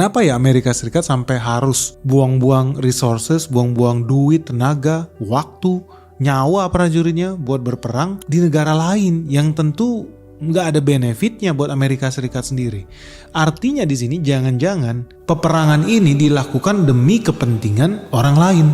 Kenapa ya Amerika Serikat sampai harus buang-buang resources, buang-buang duit, tenaga, waktu, nyawa prajuritnya buat berperang di negara lain yang tentu nggak ada benefitnya buat Amerika Serikat sendiri. Artinya di sini jangan-jangan peperangan ini dilakukan demi kepentingan orang lain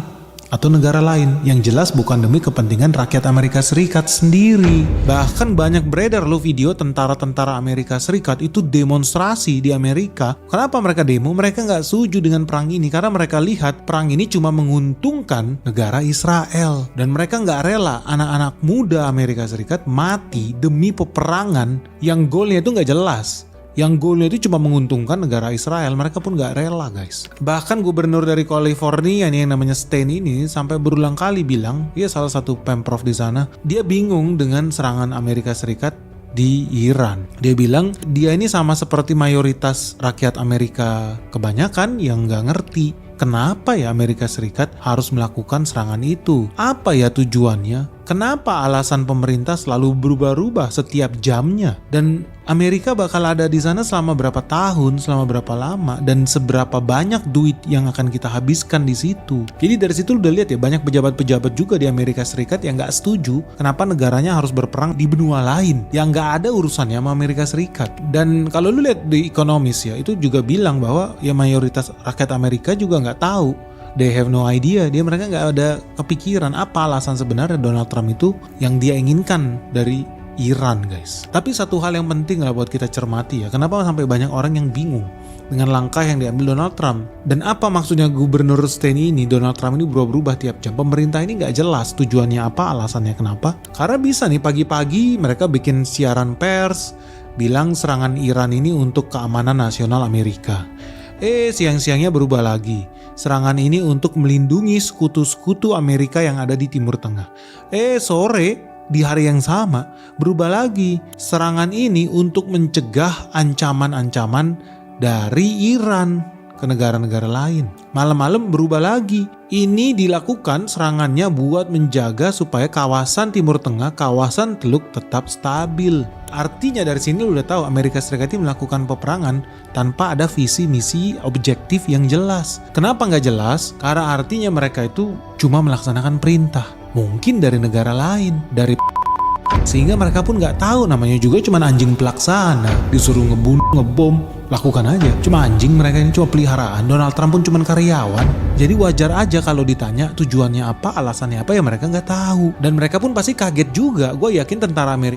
atau negara lain yang jelas bukan demi kepentingan rakyat Amerika Serikat sendiri. Bahkan banyak beredar loh video tentara-tentara Amerika Serikat itu demonstrasi di Amerika. Kenapa mereka demo? Mereka nggak setuju dengan perang ini karena mereka lihat perang ini cuma menguntungkan negara Israel dan mereka nggak rela anak-anak muda Amerika Serikat mati demi peperangan yang goalnya itu nggak jelas. Yang goalnya itu cuma menguntungkan negara Israel, mereka pun gak rela guys. Bahkan gubernur dari California nih yang namanya Stan ini sampai berulang kali bilang, dia salah satu pemprov di sana, dia bingung dengan serangan Amerika Serikat di Iran. Dia bilang dia ini sama seperti mayoritas rakyat Amerika kebanyakan yang gak ngerti kenapa ya Amerika Serikat harus melakukan serangan itu. Apa ya tujuannya? Kenapa alasan pemerintah selalu berubah-ubah setiap jamnya? Dan Amerika bakal ada di sana selama berapa tahun, selama berapa lama, dan seberapa banyak duit yang akan kita habiskan di situ. Jadi dari situ udah lihat ya, banyak pejabat-pejabat juga di Amerika Serikat yang nggak setuju kenapa negaranya harus berperang di benua lain yang nggak ada urusannya sama Amerika Serikat. Dan kalau lu lihat di ekonomis ya, itu juga bilang bahwa ya mayoritas rakyat Amerika juga nggak tahu. They have no idea, mereka nggak ada kepikiran apa alasan sebenarnya Donald Trump itu yang dia inginkan dari Iran guys. Tapi satu hal yang penting lah buat kita cermati ya, kenapa sampai banyak orang yang bingung dengan langkah yang diambil Donald Trump. Dan apa maksudnya gubernur Stan ini, Donald Trump ini berubah-ubah tiap jam. Pemerintah ini nggak jelas tujuannya apa, alasannya kenapa. Karena bisa nih pagi-pagi mereka bikin siaran pers, bilang serangan Iran ini untuk keamanan nasional Amerika. Siang-siangnya berubah lagi. Serangan ini untuk melindungi sekutu-sekutu Amerika yang ada di Timur Tengah. Sore di hari yang sama berubah lagi. Serangan ini untuk mencegah ancaman-ancaman dari Iran ke negara-negara lain. Malam-malam berubah lagi. Ini dilakukan serangannya buat menjaga supaya kawasan Timur Tengah, kawasan Teluk tetap stabil. Artinya dari sini lu udah tahu Amerika Serikat ini melakukan peperangan tanpa ada visi misi objektif yang jelas. Kenapa nggak jelas? Karena artinya mereka itu cuma melaksanakan perintah. Mungkin dari negara lain, dari sehingga mereka pun nggak tahu, namanya juga cuma anjing pelaksana, disuruh ngebunuh, ngebom, lakukan aja. Cuma anjing, mereka ini cuma peliharaan. Donald Trump pun cuma karyawan. Jadi wajar aja kalau ditanya tujuannya apa, alasannya apa, ya mereka nggak tahu. Dan mereka pun pasti kaget juga. Gue yakin tentara Amerika